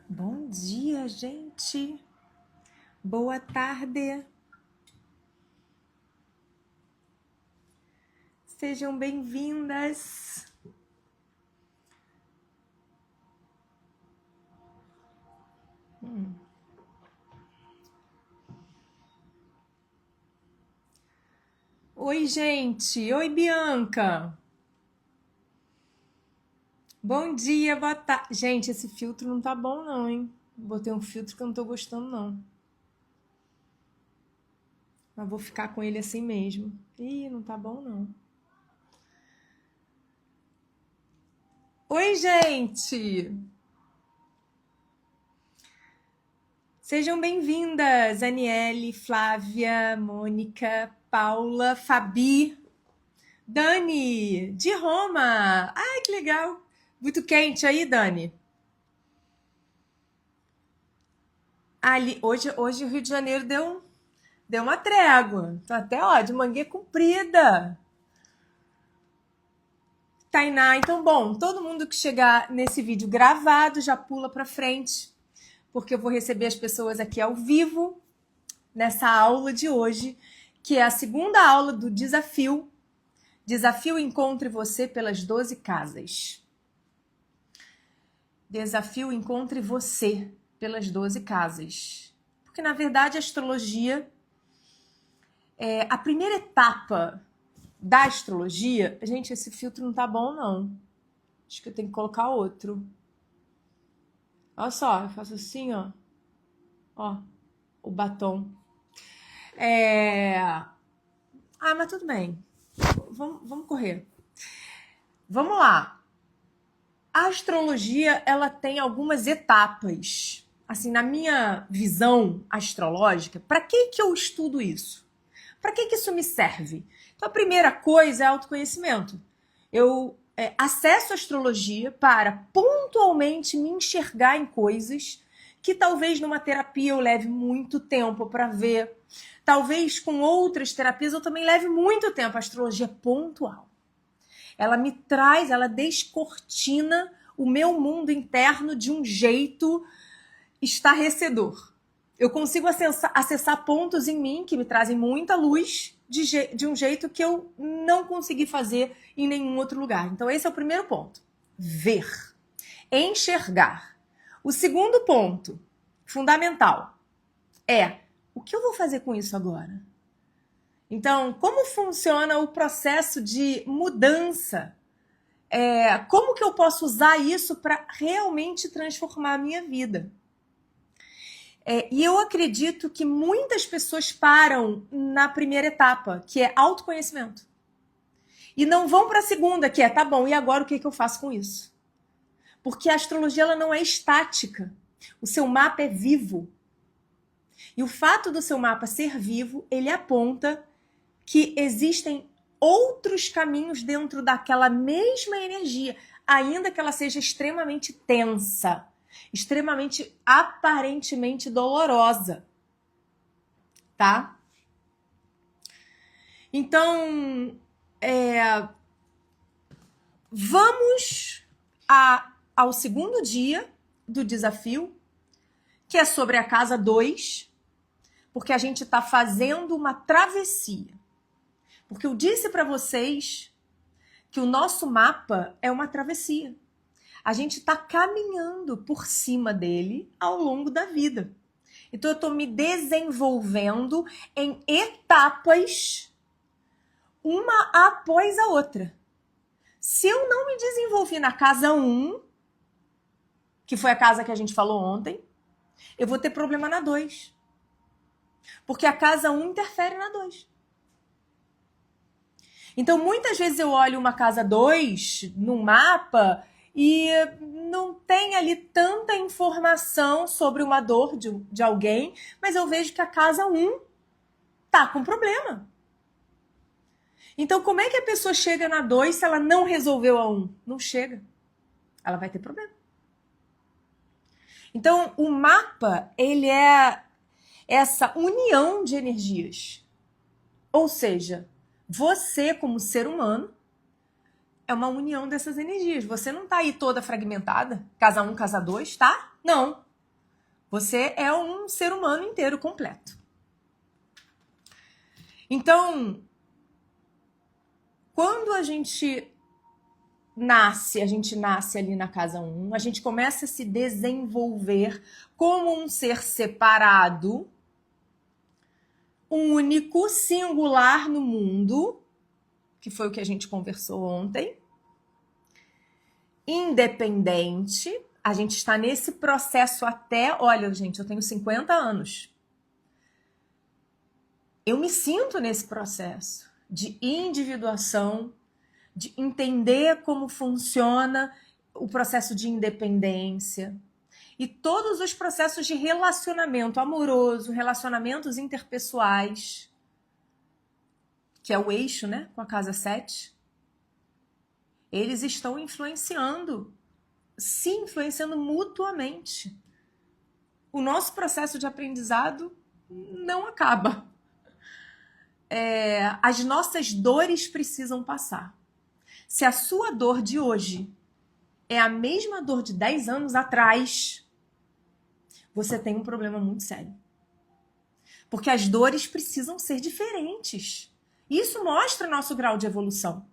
Bom dia, gente. Boa tarde. Sejam bem-vindas. Oi, gente. Oi, Bianca. Bom dia, boa tarde. Gente, esse filtro não tá bom não, hein? Botei um filtro que eu não tô gostando não. Mas vou ficar com ele assim mesmo. Ih, não tá bom não. Oi, gente. Sejam bem-vindas, Aniele, Flávia, Mônica, Paula, Fabi, Dani, de Roma. Ai, que legal. Muito quente aí, Dani. Ali, hoje o Rio de Janeiro deu uma trégua. Tá até, ó, de manguinha comprida. Tainá, então, bom, todo mundo que chegar nesse vídeo gravado já pula pra frente, porque eu vou receber as pessoas aqui ao vivo nessa aula de hoje, que é a segunda aula do desafio. Desafio Encontre Você pelas 12 Casas. Desafio Encontre Você pelas 12 Casas. Porque, na verdade, a astrologia é a primeira etapa da astrologia. Gente, esse filtro não tá bom, não. Acho que eu tenho que colocar outro. Olha só, eu faço assim, ó. Ó, o batom. Ah, mas tudo bem. Vamos correr. Vamos lá. A astrologia, ela tem algumas etapas. Assim, na minha visão astrológica, para que eu estudo isso? Para que isso me serve? Então, a primeira coisa é autoconhecimento. Eu acesso a astrologia para pontualmente me enxergar em coisas que talvez numa terapia eu leve muito tempo para ver. Talvez com outras terapias eu também leve muito tempo. A astrologia é pontual. Ela me traz, ela descortina o meu mundo interno de um jeito estarrecedor. Eu consigo acessar pontos em mim que me trazem muita luz de um jeito que eu não consegui fazer em nenhum outro lugar. Então, esse é o primeiro ponto. Ver. Enxergar. O segundo ponto, fundamental, é o que eu vou fazer com isso agora? Então, como funciona o processo de mudança? Como que eu posso usar isso para realmente transformar a minha vida? E eu acredito que muitas pessoas param na primeira etapa, que é autoconhecimento. E não vão para a segunda, que é, tá bom, e agora o que eu faço com isso? Porque a astrologia ela não é estática. O seu mapa é vivo. E o fato do seu mapa ser vivo, ele aponta que existem outros caminhos dentro daquela mesma energia, ainda que ela seja extremamente tensa, extremamente aparentemente dolorosa, tá? Então, vamos ao segundo dia do desafio, que é sobre a casa 2, porque a gente está fazendo uma travessia. Porque eu disse para vocês que o nosso mapa é uma travessia. A gente está caminhando por cima dele ao longo da vida. Então, eu estou me desenvolvendo em etapas, uma após a outra. Se eu não me desenvolvi na casa 1, que foi a casa que a gente falou ontem, eu vou ter problema na 2. Porque a casa 1 interfere na 2. Então, muitas vezes eu olho uma casa 2 no mapa e não tem ali tanta informação sobre uma dor de alguém, mas eu vejo que a casa 1 tá com problema. Então, como é que a pessoa chega na 2 se ela não resolveu a 1? Não chega. Ela vai ter problema. Então, o mapa, ele é essa união de energias. Ou seja, você, como ser humano, é uma união dessas energias. Você não tá aí toda fragmentada, casa 1, casa 2, tá? Não. Você é um ser humano inteiro completo. Então, quando a gente nasce ali na casa 1, a gente começa a se desenvolver como um ser separado, único, singular no mundo, que foi o que a gente conversou ontem, independente. A gente está nesse processo até... Olha, gente, eu tenho 50 anos. Eu me sinto nesse processo de individuação, de entender como funciona o processo de independência e todos os processos de relacionamento amoroso, relacionamentos interpessoais, que é o eixo, né, com a casa 7. Eles estão se influenciando mutuamente. O nosso processo de aprendizado não acaba. As nossas dores precisam passar. Se a sua dor de hoje é a mesma dor de 10 anos atrás, você tem um problema muito sério. Porque as dores precisam ser diferentes. Isso mostra nosso grau de evolução.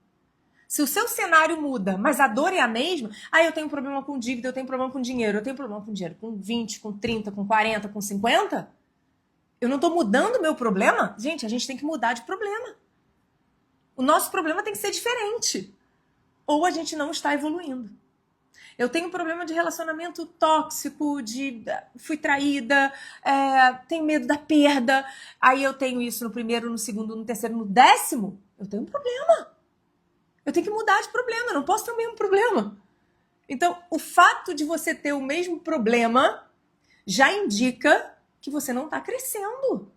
Se o seu cenário muda, mas a dor é a mesma, eu tenho problema com dívida, eu tenho problema com dinheiro, eu tenho problema com dinheiro com 20, com 30, com 40, com 50, eu não estou mudando o meu problema? Gente, a gente tem que mudar de problema. O nosso problema tem que ser diferente. Ou a gente não está evoluindo. Eu tenho um problema de relacionamento tóxico, fui traída, tenho medo da perda, aí eu tenho isso no primeiro, no segundo, no terceiro, no 10º, eu tenho um problema. Eu tenho que mudar de problema, eu não posso ter o mesmo problema. Então, o fato de você ter o mesmo problema já indica que você não está crescendo.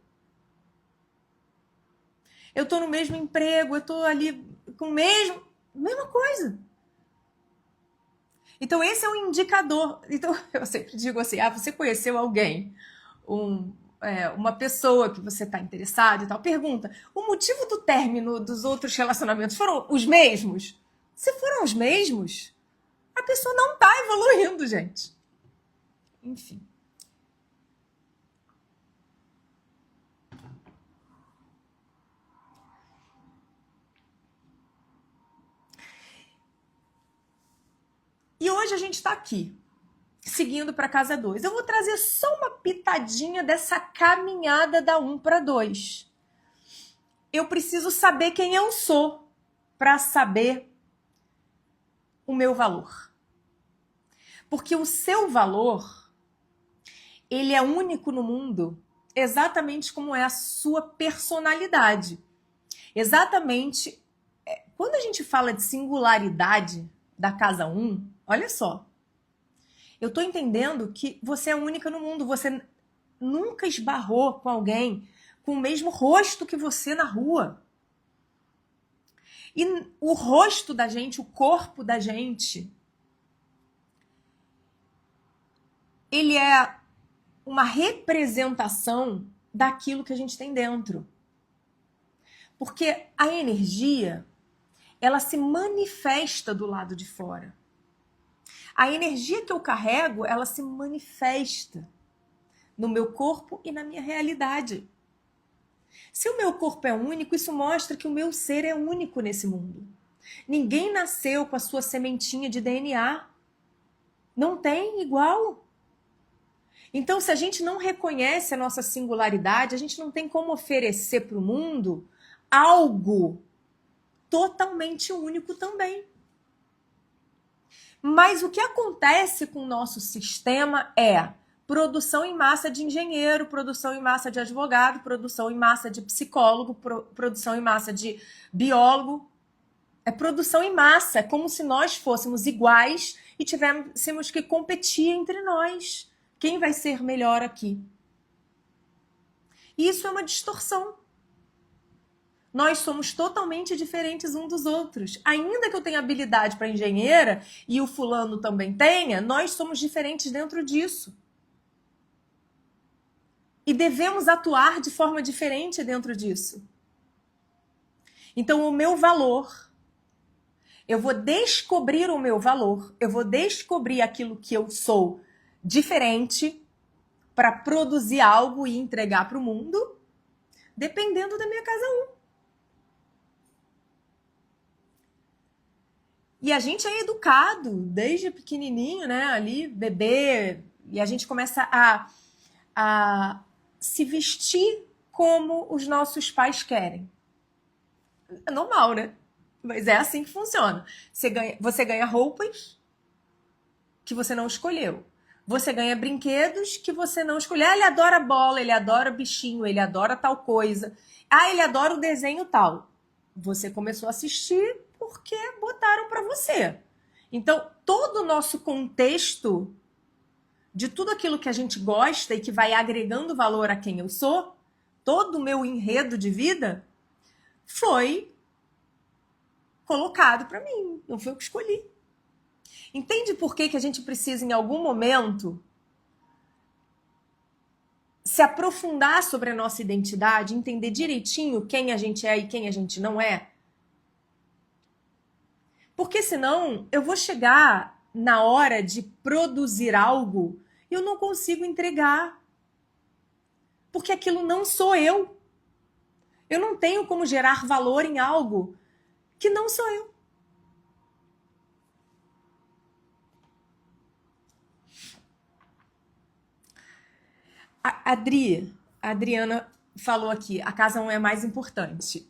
Eu estou no mesmo emprego, eu estou ali com mesma coisa. Então, esse é um indicador. Então, eu sempre digo assim, você conheceu alguém, uma pessoa que você está interessado e tal, pergunta, o motivo do término dos outros relacionamentos foram os mesmos? Se foram os mesmos, a pessoa não está evoluindo, gente. Enfim. E hoje a gente está aqui, seguindo para casa 2. Eu vou trazer só uma pitadinha dessa caminhada da 1 para 2. Eu preciso saber quem eu sou para saber o meu valor. Porque o seu valor, ele é único no mundo, exatamente como é a sua personalidade. Exatamente, quando a gente fala de singularidade da casa 1, olha só, eu estou entendendo que você é única no mundo, você nunca esbarrou com alguém com o mesmo rosto que você na rua. E o rosto da gente, o corpo da gente, ele é uma representação daquilo que a gente tem dentro. Porque a energia, ela se manifesta do lado de fora. A energia que eu carrego, ela se manifesta no meu corpo e na minha realidade. Se o meu corpo é único, isso mostra que o meu ser é único nesse mundo. Ninguém nasceu com a sua sementinha de DNA. Não tem igual. Então, se a gente não reconhece a nossa singularidade, a gente não tem como oferecer para o mundo algo totalmente único também. Mas o que acontece com o nosso sistema é produção em massa de engenheiro, produção em massa de advogado, produção em massa de psicólogo, produção em massa de biólogo. É produção em massa, é como se nós fôssemos iguais e tivéssemos que competir entre nós. Quem vai ser melhor aqui? E isso é uma distorção. Nós somos totalmente diferentes uns dos outros. Ainda que eu tenha habilidade para engenheira e o fulano também tenha, nós somos diferentes dentro disso. E devemos atuar de forma diferente dentro disso. Então, o meu valor, eu vou descobrir o meu valor, eu vou descobrir aquilo que eu sou diferente para produzir algo e entregar para o mundo, dependendo da minha casa 1. E a gente é educado desde pequenininho, né? Ali, bebê, e a gente começa a se vestir como os nossos pais querem. É normal, né? Mas é assim que funciona. Você ganha roupas que você não escolheu. Você ganha brinquedos que você não escolheu. Ah, ele adora bola, ele adora bichinho, ele adora tal coisa. Ah, ele adora o desenho tal. Você começou a assistir porque botaram para você. Então, todo o nosso contexto de tudo aquilo que a gente gosta e que vai agregando valor a quem eu sou, todo o meu enredo de vida foi colocado para mim. Não foi eu que escolhi. Entende por que a gente precisa, em algum momento, se aprofundar sobre a nossa identidade, entender direitinho quem a gente é e quem a gente não é? Porque senão eu vou chegar na hora de produzir algo e eu não consigo entregar. Porque aquilo não sou eu. Eu não tenho como gerar valor em algo que não sou eu. A Adriana falou aqui, a casa 1 é mais importante.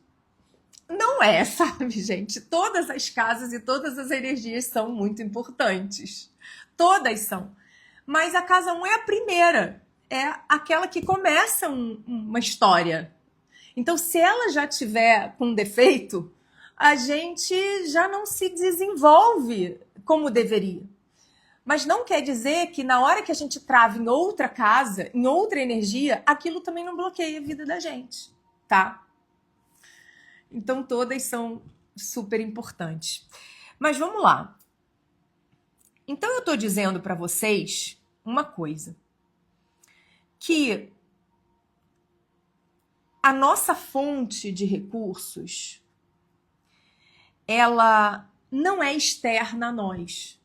Não é, sabe, gente? Todas as casas e todas as energias são muito importantes. Todas são. Mas a casa 1 é a primeira. É aquela que começa uma história. Então, se ela já tiver com defeito, a gente já não se desenvolve como deveria. Mas não quer dizer que na hora que a gente trava em outra casa, em outra energia, aquilo também não bloqueia a vida da gente, tá? Então, todas são super importantes. Mas vamos lá. Então, eu estou dizendo para vocês uma coisa. Que a nossa fonte de recursos, ela não é externa a nós.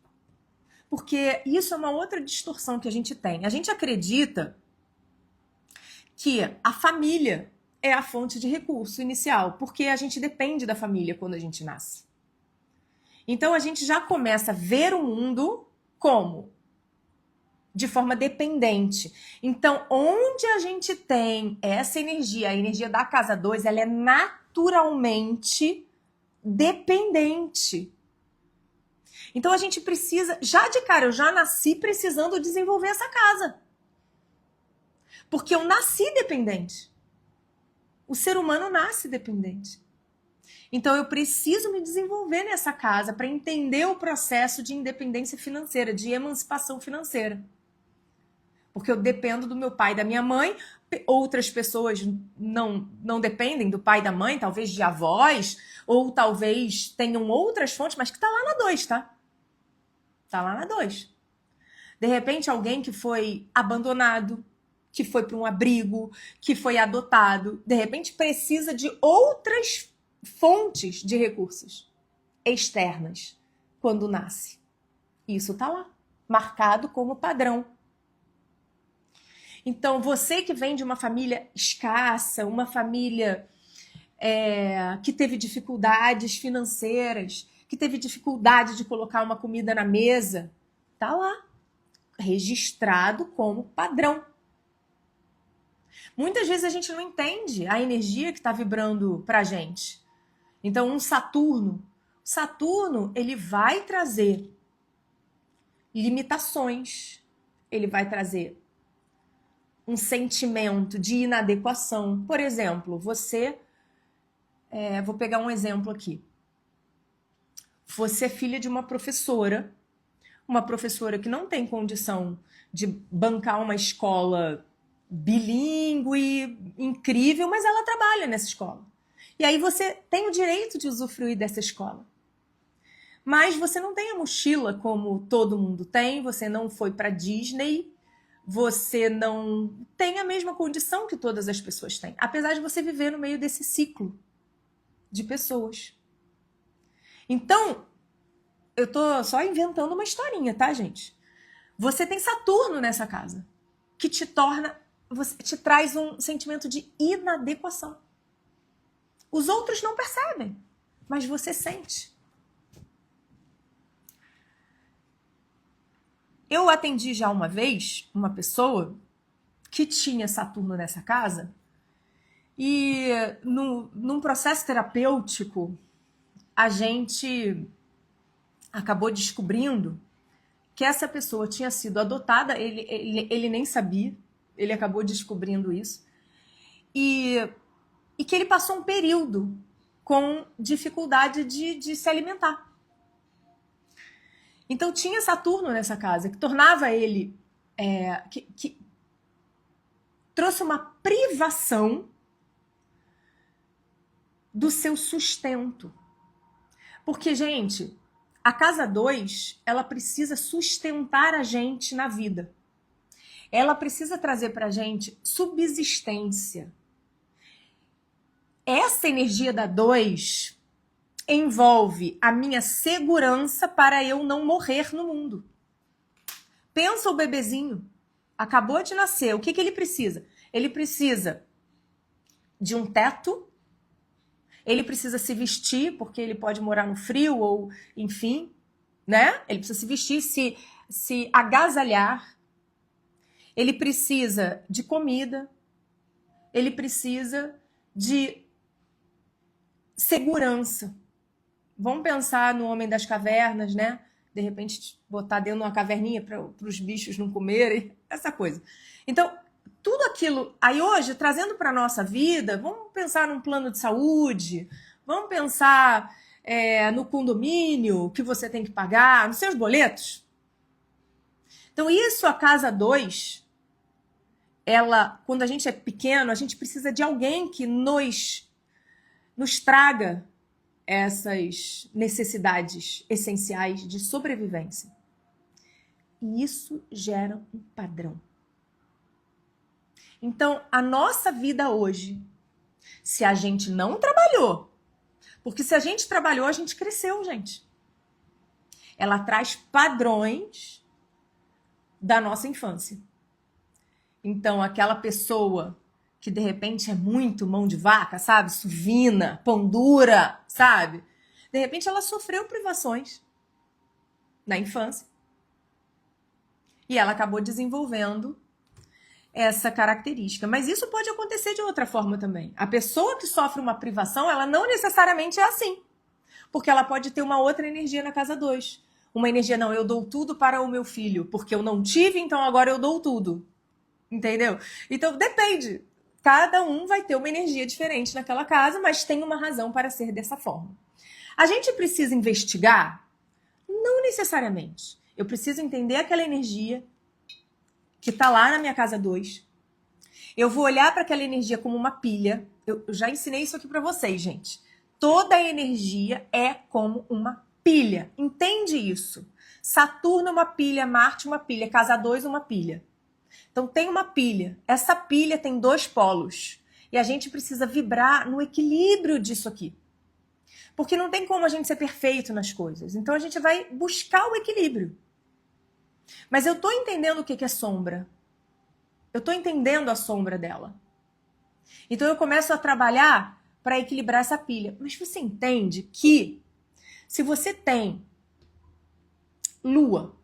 Porque isso é uma outra distorção que a gente tem. A gente acredita que a família é a fonte de recurso inicial, porque a gente depende da família quando a gente nasce. Então a gente já começa a ver o mundo como? De forma dependente. Então, onde a gente tem essa energia, a energia da casa 2, ela é naturalmente dependente. Então a gente precisa, já de cara, eu já nasci precisando desenvolver essa casa. Porque eu nasci dependente. O ser humano nasce dependente. Então eu preciso me desenvolver nessa casa para entender o processo de independência financeira, de emancipação financeira. Porque eu dependo do meu pai e da minha mãe. Outras pessoas não dependem do pai e da mãe, talvez de avós, ou talvez tenham outras fontes, mas que tá lá na 2, tá? Tá lá na 2. De repente, alguém que foi abandonado, que foi para um abrigo, que foi adotado, de repente precisa de outras fontes de recursos externas quando nasce. Isso tá lá, marcado como padrão. Então, você que vem de uma família escassa, uma família que teve dificuldades financeiras, que teve dificuldade de colocar uma comida na mesa, tá lá, registrado como padrão. Muitas vezes a gente não entende a energia que está vibrando pra gente. Então, um Saturno, ele vai trazer limitações, ele vai trazer um sentimento de inadequação. Por exemplo, vou pegar um exemplo aqui. Você é filha de uma professora que não tem condição de bancar uma escola bilíngue, incrível, mas ela trabalha nessa escola. E aí você tem o direito de usufruir dessa escola. Mas você não tem a mochila como todo mundo tem, você não foi para Disney, você não tem a mesma condição que todas as pessoas têm, apesar de você viver no meio desse ciclo de pessoas. Então, eu tô só inventando uma historinha, tá, gente? Você tem Saturno nessa casa. que te torna, te traz um sentimento de inadequação. Os outros não percebem, mas você sente. Eu atendi já uma vez uma pessoa que tinha Saturno nessa casa e num processo terapêutico a gente acabou descobrindo que essa pessoa tinha sido adotada, ele nem sabia, ele acabou descobrindo isso, e que ele passou um período com dificuldade de se alimentar. Então tinha Saturno nessa casa, que tornava ele, que trouxe uma privação do seu sustento. Porque, gente, a casa 2, ela precisa sustentar a gente na vida. Ela precisa trazer pra gente subsistência. Essa energia da 2 envolve a minha segurança para eu não morrer no mundo. Pensa o bebezinho, acabou de nascer, o que ele precisa? Ele precisa de um teto, ele precisa se vestir, porque ele pode morar no frio ou, enfim, né? Ele precisa se vestir, se agasalhar. Ele precisa de comida, ele precisa de segurança. Vamos pensar no Homem das Cavernas, né? De repente, botar dentro de uma caverninha para os bichos não comerem, essa coisa. Então, tudo aquilo... Aí hoje, trazendo para a nossa vida, vamos pensar num plano de saúde, vamos pensar no condomínio que você tem que pagar, nos seus boletos. Então, isso, a casa 2, quando a gente é pequeno, a gente precisa de alguém que nos traga essas necessidades essenciais de sobrevivência. E isso gera um padrão. Então, a nossa vida hoje, se a gente não trabalhou, porque se a gente trabalhou, a gente cresceu, gente. Ela traz padrões da nossa infância. Então, aquela pessoa que de repente é muito mão de vaca, sabe? Suvina, pão dura, sabe? De repente ela sofreu privações na infância. E ela acabou desenvolvendo essa característica. Mas isso pode acontecer de outra forma também. A pessoa que sofre uma privação, ela não necessariamente é assim. Porque ela pode ter uma outra energia na casa 2. Uma energia, não, eu dou tudo para o meu filho, porque eu não tive, então agora eu dou tudo. Entendeu? Então, depende. Cada um vai ter uma energia diferente naquela casa, mas tem uma razão para ser dessa forma. A gente precisa investigar? Não necessariamente. Eu preciso entender aquela energia que está lá na minha casa 2. Eu vou olhar para aquela energia como uma pilha. Eu já ensinei isso aqui para vocês, gente. Toda energia é como uma pilha. Entende isso? Saturno é uma pilha, Marte uma pilha, casa 2 uma pilha. Então tem uma pilha. Essa pilha tem 2 polos. E a gente precisa vibrar no equilíbrio disso aqui. Porque não tem como a gente ser perfeito nas coisas. Então a gente vai buscar o equilíbrio. Mas eu tô entendendo o que é sombra. Eu tô entendendo a sombra dela. Então eu começo a trabalhar para equilibrar essa pilha. Mas você entende que se você tem Lua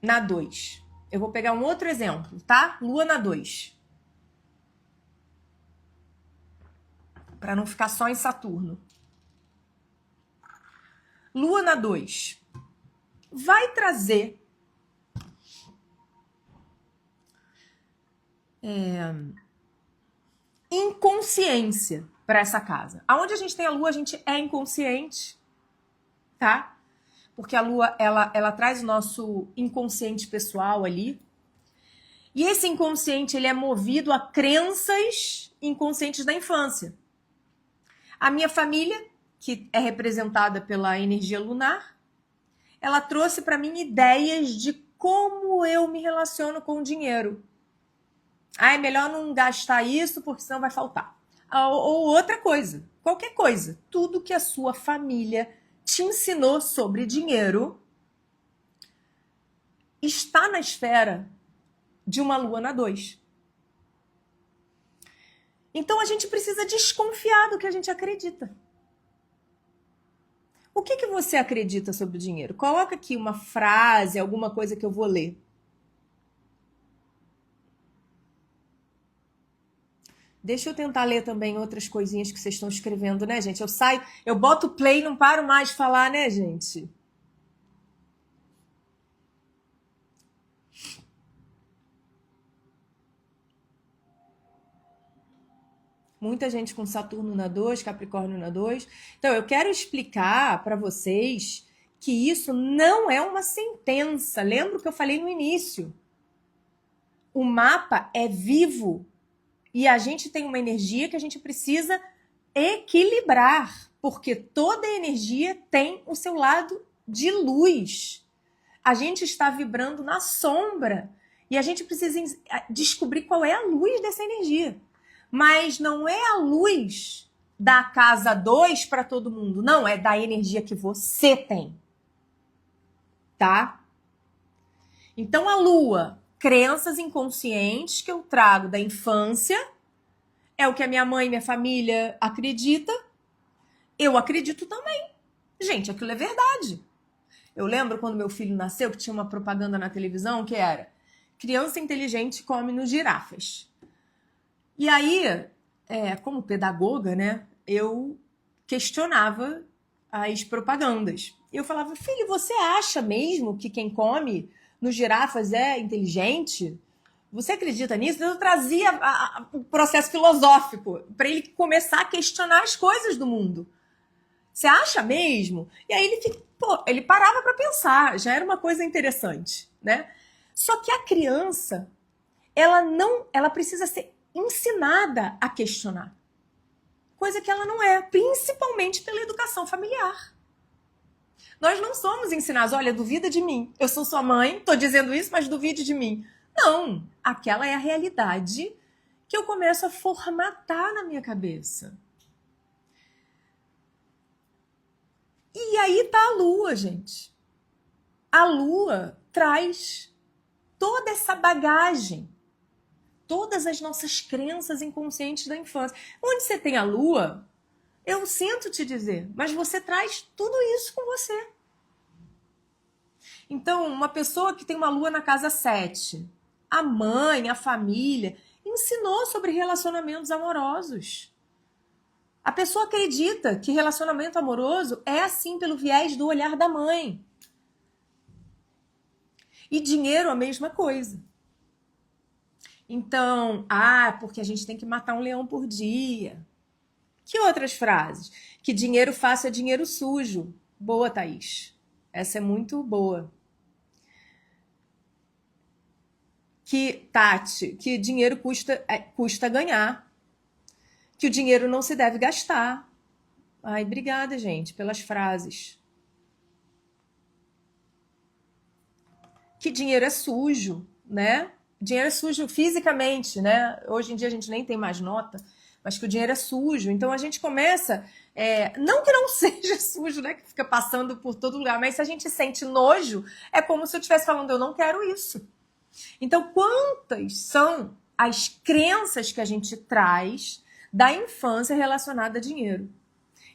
na 2... Eu vou pegar um outro exemplo, tá? Lua na 2. Para não ficar só em Saturno. Lua na 2. Vai trazer inconsciência para essa casa. Aonde a gente tem a Lua, a gente é inconsciente, tá? Porque a Lua, ela traz o nosso inconsciente pessoal ali. E esse inconsciente, ele é movido a crenças inconscientes da infância. A minha família, que é representada pela energia lunar, ela trouxe para mim ideias de como eu me relaciono com o dinheiro. Ah, é melhor não gastar isso, porque senão vai faltar. Ou outra coisa, qualquer coisa. Tudo que a sua família te ensinou sobre dinheiro está na esfera de uma lua na 2. Então a gente precisa desconfiar do que a gente acredita. O que você acredita sobre o dinheiro? Coloca aqui uma frase, alguma coisa que eu vou ler. Deixa eu tentar ler também outras coisinhas que vocês estão escrevendo, né, gente? Eu saio, eu boto play e não paro mais de falar, né, gente? Muita gente com Saturno na 2, Capricórnio na 2. Então, eu quero explicar para vocês que isso não é uma sentença. Lembra o que eu falei no início? O mapa é vivo e a gente tem uma energia que a gente precisa equilibrar, porque toda energia tem o seu lado de luz. A gente está vibrando na sombra e a gente precisa descobrir qual é a luz dessa energia. Mas não é a luz da casa 2 para todo mundo. Não, é da energia que você tem. Tá? Então, a lua, crenças inconscientes que eu trago da infância, é o que a minha mãe e minha família acredita. Eu acredito também. Gente, aquilo é verdade. Eu lembro quando meu filho nasceu, que tinha uma propaganda na televisão que era: criança inteligente come nos girafas. E aí, como pedagoga, né, eu questionava as propagandas. Eu falava: filho, você acha mesmo que quem come nos girafas é inteligente? Você acredita nisso? Eu trazia o processo filosófico para ele começar a questionar as coisas do mundo. Você acha mesmo? E aí ele parava para pensar, já era uma coisa interessante, né? Só que a criança, ela precisa ser ensinada a questionar. Coisa que ela não é, principalmente pela educação familiar. Nós não somos ensinados, olha, duvida de mim. Eu sou sua mãe, tô dizendo isso, mas duvide de mim. Não, aquela é a realidade que eu começo a formatar na minha cabeça. E aí tá a lua, gente. A lua traz toda essa bagagem, todas as nossas crenças inconscientes da infância. Onde você tem a lua, eu sinto te dizer, mas você traz tudo isso com você. Então, uma pessoa que tem uma lua na casa 7, a mãe, a família, ensinou sobre relacionamentos amorosos. A pessoa acredita que relacionamento amoroso é assim pelo viés do olhar da mãe. E dinheiro, a mesma coisa. Então, porque a gente tem que matar um leão por dia. Que outras frases? Que dinheiro fácil é dinheiro sujo. Boa, Thaís. Essa é muito boa. Tati, que dinheiro custa ganhar. Que o dinheiro não se deve gastar. Ai, obrigada, gente, pelas frases. Que dinheiro é sujo, né? Dinheiro é sujo fisicamente, né? Hoje em dia a gente nem tem mais nota, mas que o dinheiro é sujo. Então a gente começa, não que não seja sujo, né? Que fica passando por todo lugar, mas se a gente sente nojo, é como se eu estivesse falando, eu não quero isso. Então, quantas são as crenças que a gente traz da infância relacionada a dinheiro?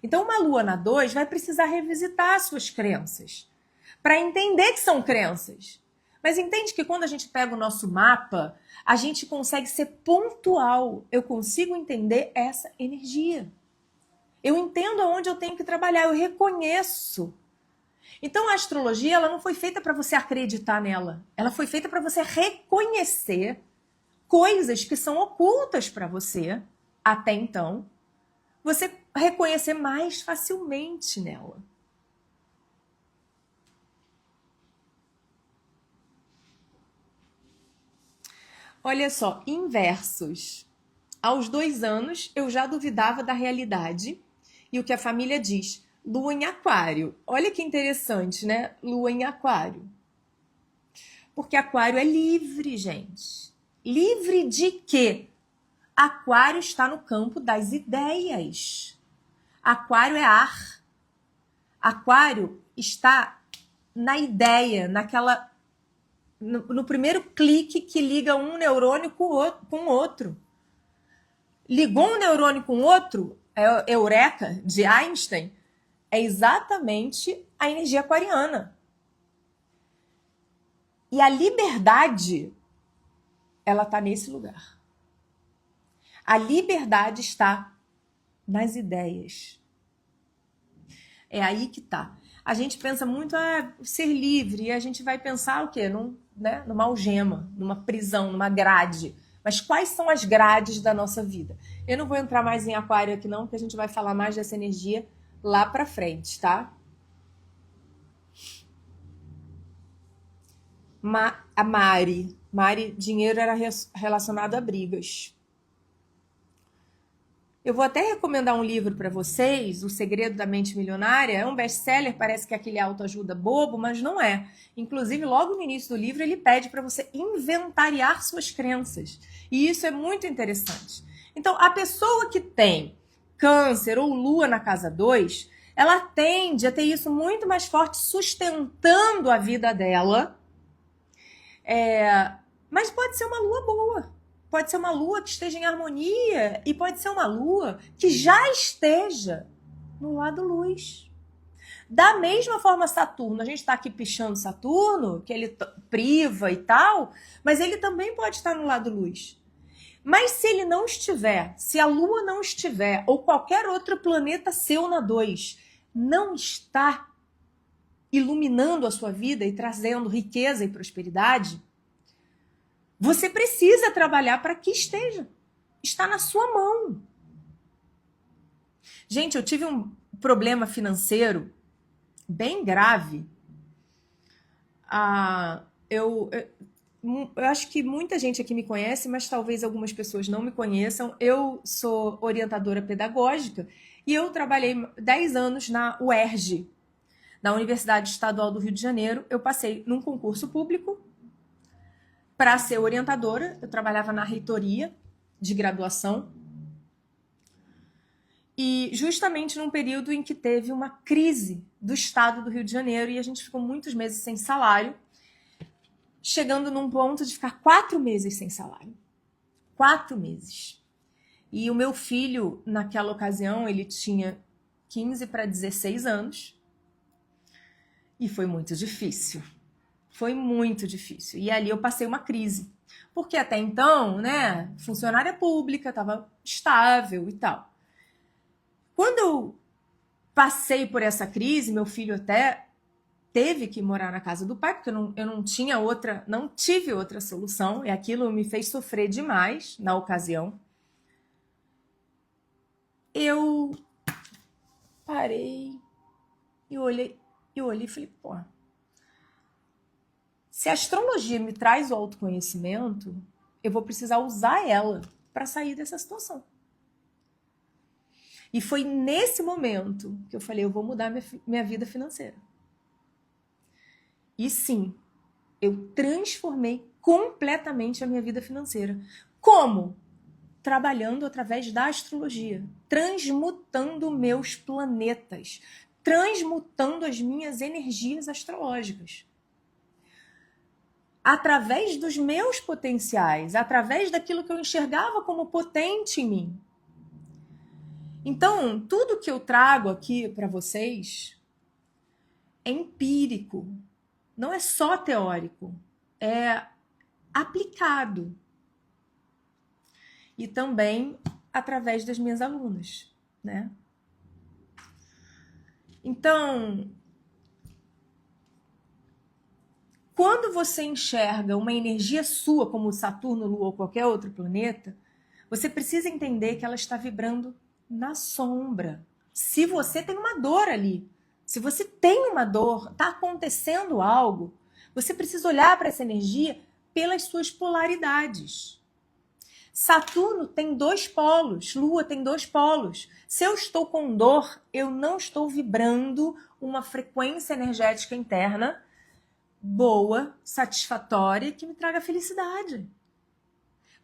Então, uma lua na 2 vai precisar revisitar suas crenças para entender que são crenças. Mas entende que quando a gente pega o nosso mapa, a gente consegue ser pontual. Eu consigo entender essa energia. Eu entendo aonde eu tenho que trabalhar, eu reconheço. Então, a astrologia, ela não foi feita para você acreditar nela. Ela foi feita para você reconhecer coisas que são ocultas para você, até então, você reconhecer mais facilmente nela. Olha só, inversos. Aos 2 anos, eu já duvidava da realidade e o que a família diz. Lua em aquário. Olha que interessante, né? Lua em aquário. Porque aquário é livre, gente. Livre de quê? Aquário está no campo das ideias. Aquário é ar. Aquário está na ideia, naquela no primeiro clique que liga um neurônio com o outro. Ligou um neurônio com o outro, é Eureka, de Einstein, é exatamente a energia aquariana. E a liberdade, ela está nesse lugar. A liberdade está nas ideias. É aí que está. A gente pensa muito ser livre, e a gente vai pensar o quê? Numa algema, numa prisão, numa grade. Mas quais são as grades da nossa vida? Eu não vou entrar mais em aquário aqui não, porque a gente vai falar mais dessa energia lá pra frente, tá? A Mari, dinheiro era relacionado a brigas. Eu vou até recomendar um livro para vocês, O Segredo da Mente Milionária. É um best-seller, parece que é aquele autoajuda bobo, mas não é. Inclusive, logo no início do livro, ele pede para você inventariar suas crenças. E isso é muito interessante. Então, a pessoa que tem câncer ou lua na casa 2, ela tende a ter isso muito mais forte, sustentando a vida dela. Mas pode ser uma lua boa. Pode ser uma lua que esteja em harmonia e pode ser uma lua que já esteja no lado luz. Da mesma forma, Saturno, a gente está aqui pichando Saturno, que ele priva e tal, mas ele também pode estar no lado luz. Mas se ele não estiver, se a Lua não estiver, ou qualquer outro planeta seu na 2 não está iluminando a sua vida e trazendo riqueza e prosperidade, você precisa trabalhar para que esteja. Está na sua mão. Gente, eu tive um problema financeiro bem grave. Eu acho que muita gente aqui me conhece, mas talvez algumas pessoas não me conheçam. Eu sou orientadora pedagógica e eu trabalhei 10 anos na UERJ, na Universidade Estadual do Rio de Janeiro. Eu passei num concurso público para ser orientadora. Eu trabalhava na reitoria de graduação. E justamente num período em que teve uma crise do estado do Rio de Janeiro e a gente ficou muitos meses sem salário, chegando num ponto de ficar 4 meses sem salário. 4 meses. E o meu filho, naquela ocasião, ele tinha 15 para 16 anos. E foi muito difícil. Foi muito difícil. E ali eu passei uma crise. Porque até então, né, funcionária pública, estava estável e tal. Quando eu passei por essa crise, meu filho até teve que morar na casa do pai, porque eu não tinha outra, não tive outra solução, e aquilo me fez sofrer demais na ocasião. Eu parei e olhei e falei, pô, se a astrologia me traz o autoconhecimento, eu vou precisar usar ela para sair dessa situação. E foi nesse momento que eu falei, eu vou mudar minha vida financeira. E sim, eu transformei completamente a minha vida financeira. Como? Trabalhando através da astrologia, transmutando meus planetas, transmutando as minhas energias astrológicas. Através dos meus potenciais, através daquilo que eu enxergava como potente em mim. Então, tudo que eu trago aqui para vocês é empírico, não é só teórico, é aplicado. E também através das minhas alunas, né? Então, quando você enxerga uma energia sua, como Saturno, Lua ou qualquer outro planeta, você precisa entender que ela está vibrando na sombra. Se você tem uma dor ali, se você tem uma dor, está acontecendo algo, você precisa olhar para essa energia pelas suas polaridades. Saturno tem 2 polos, Lua tem 2 polos. Se eu estou com dor, eu não estou vibrando uma frequência energética interna boa, satisfatória, que me traga felicidade.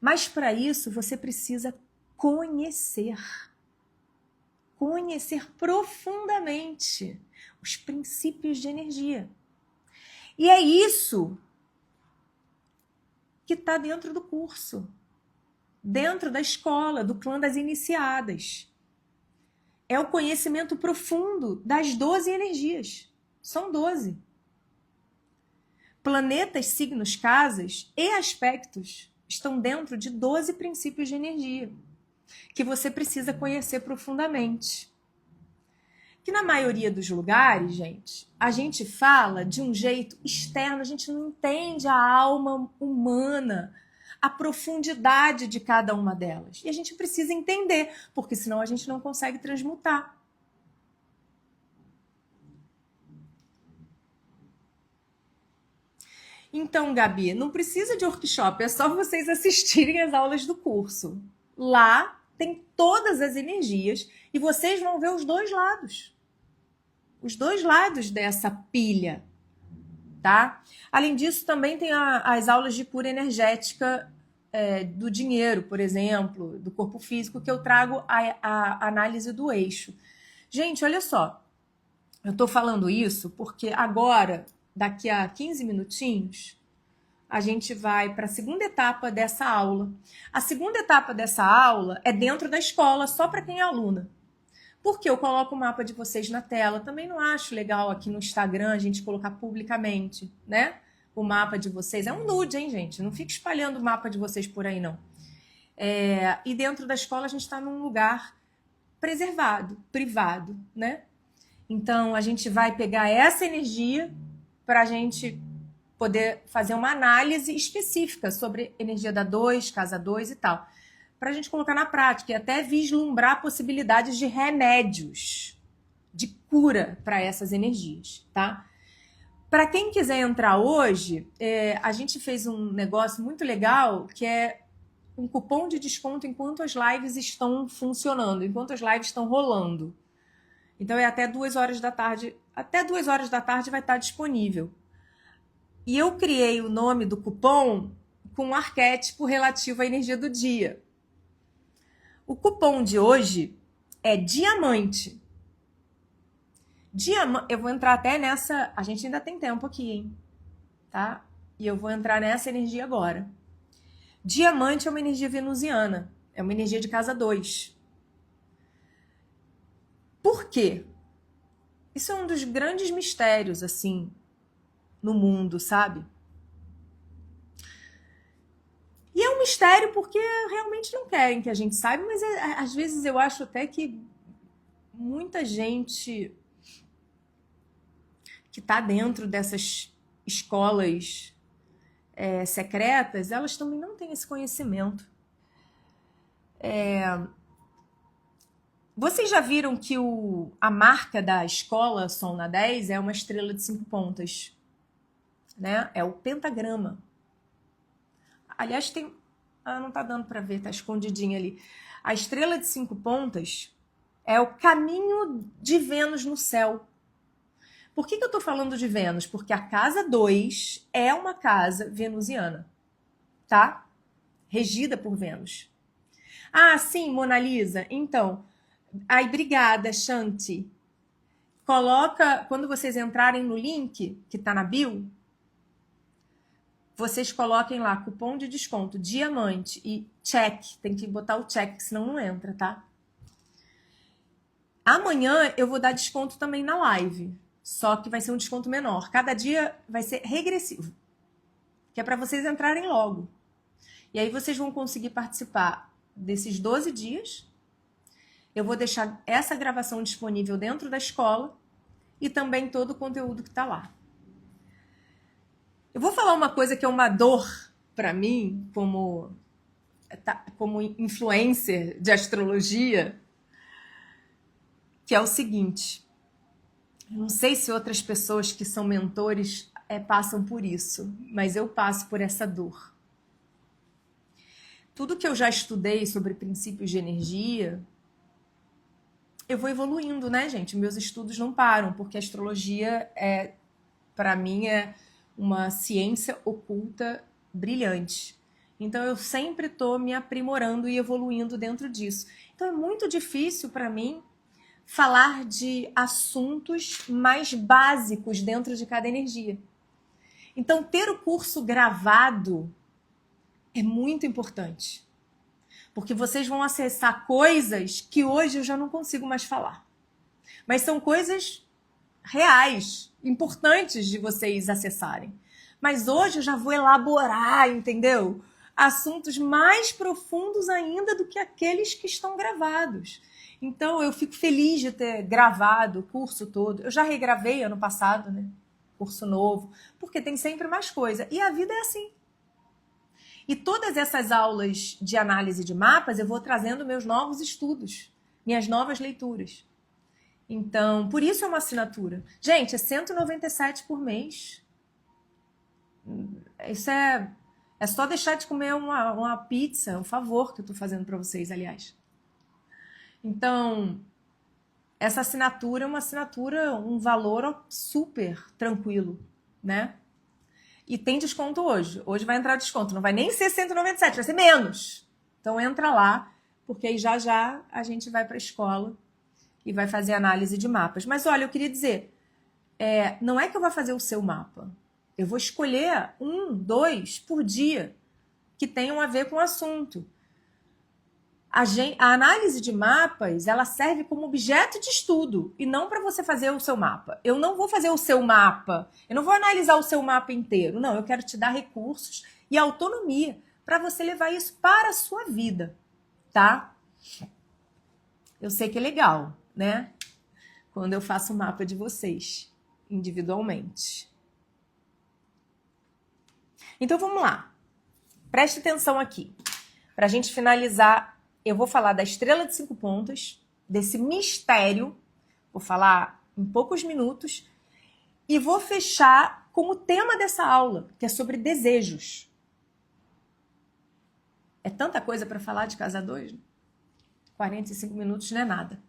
Mas para isso você precisa conhecer profundamente os princípios de energia. E é isso que está dentro do curso, dentro da escola, do clã das iniciadas. É o conhecimento profundo das 12 energias. São 12. Planetas, signos, casas e aspectos estão dentro de 12 princípios de energia que você precisa conhecer profundamente. Que na maioria dos lugares, gente, a gente fala de um jeito externo, a gente não entende a alma humana, a profundidade de cada uma delas. E a gente precisa entender, porque senão a gente não consegue transmutar. Então, Gabi, não precisa de workshop, é só vocês assistirem as aulas do curso. Lá tem todas as energias e vocês vão ver os dois lados. Os dois lados dessa pilha, tá? Além disso, também tem as aulas de cura energética do dinheiro, por exemplo, do corpo físico, que eu trago a análise do eixo. Gente, olha só, eu tô falando isso porque agora, daqui a 15 minutinhos, a gente vai para a segunda etapa dessa aula. A segunda etapa dessa aula é dentro da escola, só para quem é aluna. Porque eu coloco o mapa de vocês na tela. Também não acho legal aqui no Instagram a gente colocar publicamente, né? O mapa de vocês. É um nude, hein, gente? Não fique espalhando o mapa de vocês por aí, não. E dentro da escola a gente está num lugar preservado, privado, né? Então, a gente vai pegar essa energia para a gente poder fazer uma análise específica sobre energia da 2, casa 2 e tal. Para a gente colocar na prática e até vislumbrar possibilidades de remédios, de cura para essas energias, tá? Para quem quiser entrar hoje, a gente fez um negócio muito legal, que é um cupom de desconto enquanto as lives estão funcionando, enquanto as lives estão rolando. Então é até 2 horas da tarde, até 2 horas da tarde vai estar disponível. E eu criei o nome do cupom com um arquétipo relativo à energia do dia. O cupom de hoje é diamante. Eu vou entrar até nessa... A gente ainda tem tempo aqui, hein? Tá? E eu vou entrar nessa energia agora. Diamante é uma energia venusiana. É uma energia de casa 2. Por quê? Isso é um dos grandes mistérios, assim, no mundo, sabe? E é um mistério porque realmente não querem que a gente saiba, mas às vezes eu acho até que muita gente que está dentro dessas escolas secretas, elas também não têm esse conhecimento. Vocês já viram que a marca da escola Sol na 10 é uma estrela de 5 pontas, né? É o pentagrama. Aliás, tem... não tá dando para ver, tá escondidinho ali. A estrela de 5 pontas é o caminho de Vênus no céu. Por que eu tô falando de Vênus? Porque a casa 2 é uma casa venusiana, tá? Regida por Vênus. Ah, sim, Mona Lisa. Então, aí, obrigada, Shanti. Coloca, quando vocês entrarem no link que tá na bio, vocês coloquem lá cupom de desconto, diamante e check. Tem que botar o check, senão não entra, tá? Amanhã eu vou dar desconto também na live, só que vai ser um desconto menor. Cada dia vai ser regressivo, que é para vocês entrarem logo. E aí vocês vão conseguir participar desses 12 dias. Eu vou deixar essa gravação disponível dentro da escola e também todo o conteúdo que está lá. Eu vou falar uma coisa que é uma dor para mim, como influencer de astrologia, que é o seguinte. Eu não sei se outras pessoas que são mentores passam por isso, mas eu passo por essa dor. Tudo que eu já estudei sobre princípios de energia, eu vou evoluindo, né, gente? Meus estudos não param, porque a astrologia para mim, é uma ciência oculta brilhante. Então, eu sempre estou me aprimorando e evoluindo dentro disso. Então, é muito difícil para mim falar de assuntos mais básicos dentro de cada energia. Então, ter o curso gravado é muito importante. Porque vocês vão acessar coisas que hoje eu já não consigo mais falar. Mas são coisas reais, importantes de vocês acessarem. Mas hoje eu já vou elaborar, entendeu? Assuntos mais profundos ainda do que aqueles que estão gravados. Então, eu fico feliz de ter gravado o curso todo. Eu já regravei ano passado, né? Curso novo, porque tem sempre mais coisa. E a vida é assim. E todas essas aulas de análise de mapas, eu vou trazendo meus novos estudos, minhas novas leituras. Então, por isso é uma assinatura. Gente, é R$197 por mês. Isso é só deixar de comer uma pizza, um favor que eu estou fazendo para vocês, aliás. Então, essa assinatura é uma assinatura, um valor super tranquilo, né? E tem desconto hoje. Hoje vai entrar desconto. Não vai nem ser 197, vai ser menos. Então entra lá, porque aí já já a gente vai para a escola e vai fazer análise de mapas. Mas olha, eu queria dizer, não é que eu vou fazer o seu mapa. Eu vou escolher 1, 2 por dia que tenham a ver com o assunto. A análise de mapas, ela serve como objeto de estudo e não para você fazer o seu mapa. Eu não vou fazer o seu mapa, eu não vou analisar o seu mapa inteiro. Não, eu quero te dar recursos e autonomia para você levar isso para a sua vida, tá? Eu sei que é legal, né? Quando eu faço o mapa de vocês, individualmente. Então, vamos lá. Preste atenção aqui. Para a gente finalizar, eu vou falar da estrela de 5 pontas, desse mistério, vou falar em poucos minutos, e vou fechar com o tema dessa aula, que é sobre desejos. É tanta coisa para falar de casa 2, né? 45 minutos não é nada.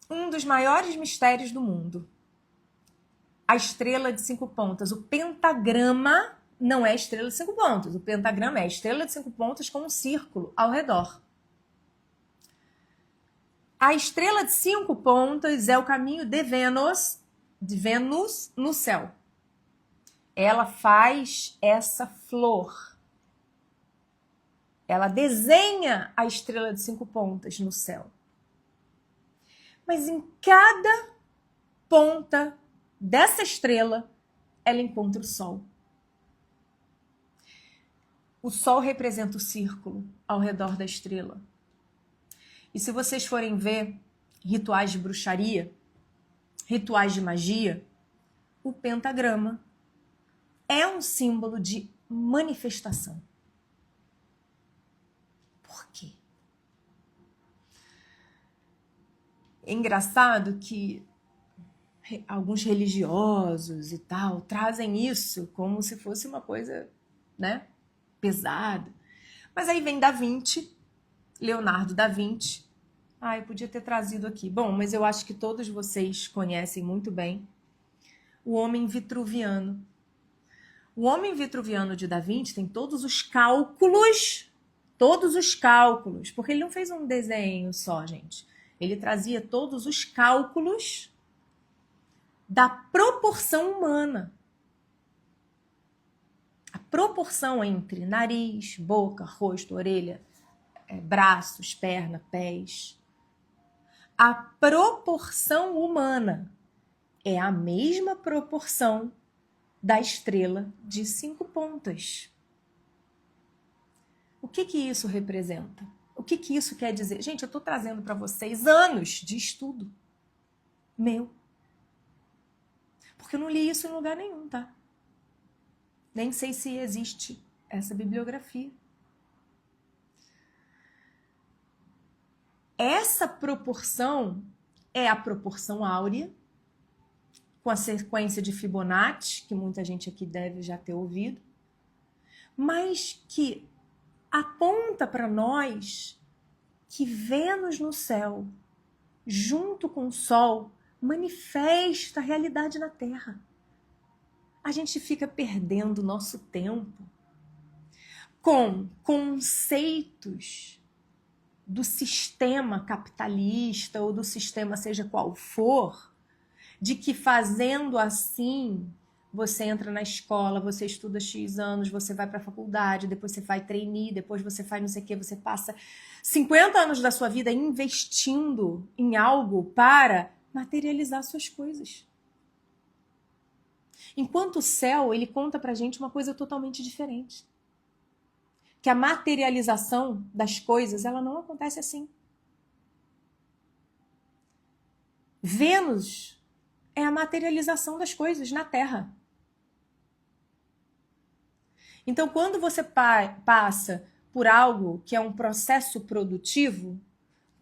Um dos maiores mistérios do mundo. A estrela de 5 pontas, o pentagrama não é estrela de 5 pontas. O pentagrama é a estrela de 5 pontas com um círculo ao redor. A estrela de 5 pontas é o caminho de Vênus no céu. Ela faz essa flor. Ela desenha a estrela de 5 pontas no céu. Mas em cada ponta dessa estrela, ela encontra o Sol. O Sol representa o círculo ao redor da estrela. E se vocês forem ver rituais de bruxaria, rituais de magia, o pentagrama é um símbolo de manifestação. Por quê? É engraçado que alguns religiosos e tal trazem isso como se fosse uma coisa, né, pesada. Mas aí vem Da Vinci, Leonardo da Vinci. Eu podia ter trazido aqui. Bom, mas eu acho que todos vocês conhecem muito bem o homem vitruviano. O homem vitruviano de Da Vinci tem todos os cálculos, porque ele não fez um desenho só, gente. Ele trazia todos os cálculos da proporção humana. A proporção entre nariz, boca, rosto, orelha, braços, perna, pés. A proporção humana é a mesma proporção da estrela de 5 pontas. O que isso representa? O que isso quer dizer? Gente, eu estou trazendo para vocês anos de estudo meu. Porque eu não li isso em lugar nenhum, tá? Nem sei se existe essa bibliografia. Essa proporção é a proporção áurea, com a sequência de Fibonacci, que muita gente aqui deve já ter ouvido, mas que aponta para nós que Vênus no céu, junto com o Sol, manifesta a realidade na Terra. A gente fica perdendo nosso tempo com conceitos do sistema capitalista ou do sistema seja qual for, de que fazendo assim você entra na escola, você estuda X anos, você vai para a faculdade, depois você vai trainee, depois você faz não sei o que, você passa 50 anos da sua vida investindo em algo para materializar suas coisas. Enquanto o céu, ele conta pra gente uma coisa totalmente diferente. Que a materialização das coisas, ela não acontece assim. Vênus é a materialização das coisas na Terra. Então, quando você passa por algo que é um processo produtivo,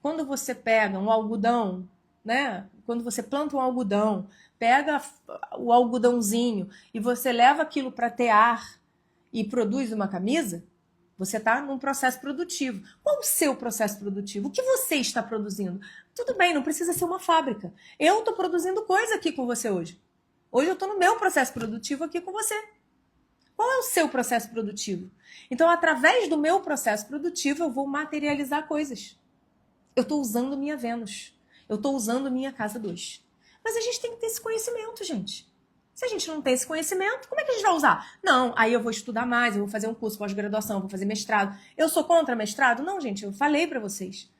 quando você pega um algodão, né? Quando você planta um algodão, pega o algodãozinho e você leva aquilo para tear e produz uma camisa, você está num processo produtivo. Qual o seu processo produtivo? O que você está produzindo? Tudo bem, não precisa ser uma fábrica. Eu estou produzindo coisa aqui com você hoje. Hoje eu estou no meu processo produtivo aqui com você. Qual é o seu processo produtivo? Então, através do meu processo produtivo, eu vou materializar coisas. Eu estou usando minha Vênus. Eu estou usando minha casa 2. Mas a gente tem que ter esse conhecimento, gente. Se a gente não tem esse conhecimento, como é que a gente vai usar? Não, aí eu vou estudar mais, eu vou fazer um curso pós-graduação, vou fazer mestrado. Eu sou contra mestrado? Não, gente, eu falei para vocês.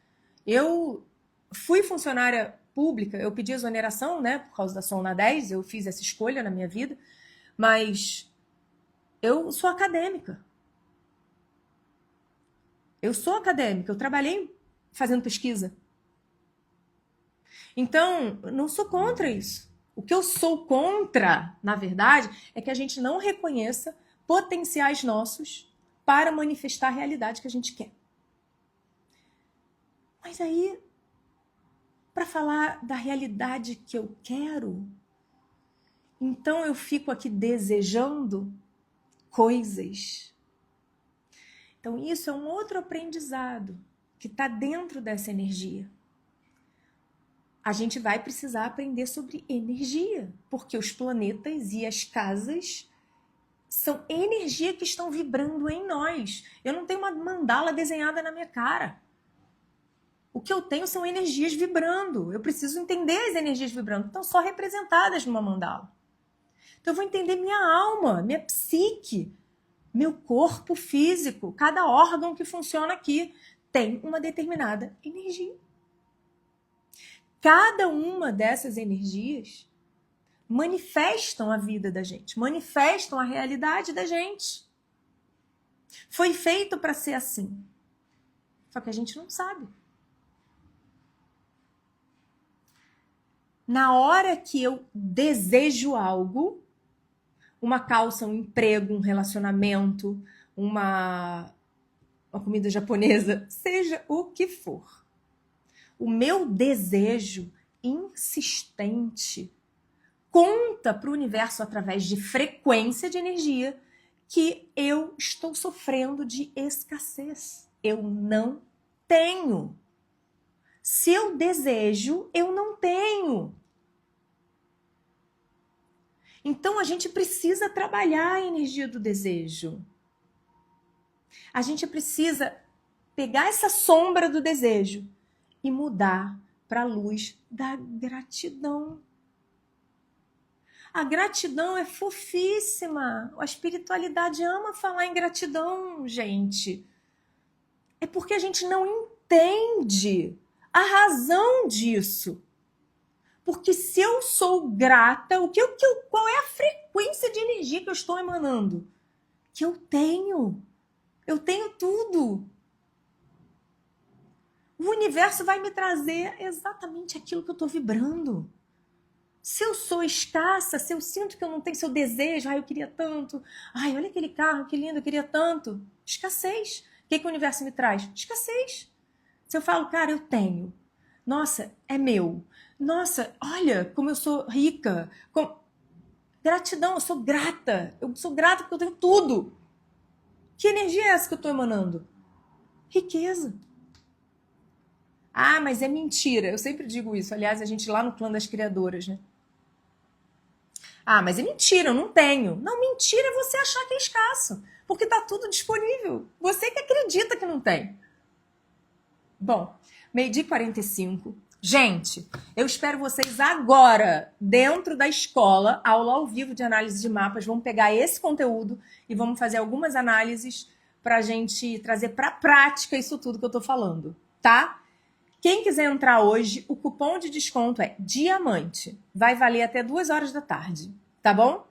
Eu fui funcionária pública, eu pedi exoneração, né, por causa da Solna 10, eu fiz essa escolha na minha vida, mas eu sou acadêmica. Eu sou acadêmica, eu trabalhei fazendo pesquisa. Então, não sou contra isso. O que eu sou contra, na verdade, é que a gente não reconheça potenciais nossos para manifestar a realidade que a gente quer. Mas aí, para falar da realidade que eu quero, então eu fico aqui desejando coisas. Então, isso é um outro aprendizado que está dentro dessa energia. A gente vai precisar aprender sobre energia, porque os planetas e as casas são energia que estão vibrando em nós. Eu não tenho uma mandala desenhada na minha cara. O que eu tenho são energias vibrando. Eu preciso entender as energias vibrando. Estão só representadas numa mandala. Então eu vou entender minha alma, minha psique, meu corpo físico. Cada órgão que funciona aqui tem uma determinada energia. Cada uma dessas energias manifestam a vida da gente, manifestam a realidade da gente. Foi feito para ser assim. Só que a gente não sabe. Na hora que eu desejo algo, uma calça, um emprego, um relacionamento, uma comida japonesa, seja o que for, o meu desejo insistente conta para o universo através de frequência de energia que eu estou sofrendo de escassez. Eu não tenho. Se eu desejo, eu não tenho. Então a gente precisa trabalhar a energia do desejo. A gente precisa pegar essa sombra do desejo e mudar para a luz da gratidão. A gratidão é fofíssima. A espiritualidade ama falar em gratidão, gente. É porque a gente não entende a razão disso. Porque se eu sou grata, qual é a frequência de energia que eu estou emanando? Que eu tenho. Eu tenho tudo. O universo vai me trazer exatamente aquilo que eu estou vibrando. Se eu sou escassa, se eu sinto que eu não tenho, se eu desejo, eu queria tanto, olha aquele carro, que lindo, eu queria tanto. Escassez. O que o universo me traz? Escassez. Se eu falo, cara, eu tenho. Nossa, é meu. Nossa, olha como eu sou rica. Gratidão, eu sou grata. Eu sou grata porque eu tenho tudo. Que energia é essa que eu estou emanando? Riqueza. Ah, mas é mentira. Eu sempre digo isso. Aliás, a gente lá no Clã das Criadoras, né? Ah, mas é mentira, eu não tenho. Não, mentira é você achar que é escasso. Porque tá tudo disponível. Você que acredita que não tem. Bom, 12h45. Gente, eu espero vocês agora, dentro da escola, aula ao vivo de análise de mapas. Vamos pegar esse conteúdo e vamos fazer algumas análises para a gente trazer para a prática isso tudo que eu tô falando, tá? Quem quiser entrar hoje, o cupom de desconto é DIAMANTE. Vai valer até 2 horas da tarde, tá bom?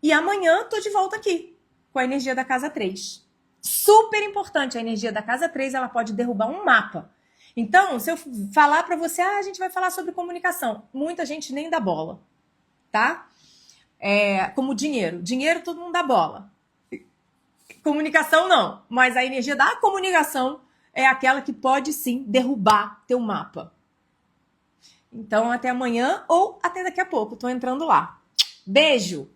E amanhã tô de volta aqui com a energia da casa 3. Super importante, a energia da casa 3, ela pode derrubar um mapa. Então, se eu falar para você, a gente vai falar sobre comunicação, muita gente nem dá bola, tá? Como dinheiro. Dinheiro todo mundo dá bola. Comunicação não, mas a energia da comunicação é aquela que pode sim derrubar teu mapa. Então, até amanhã ou até daqui a pouco, tô entrando lá. Beijo!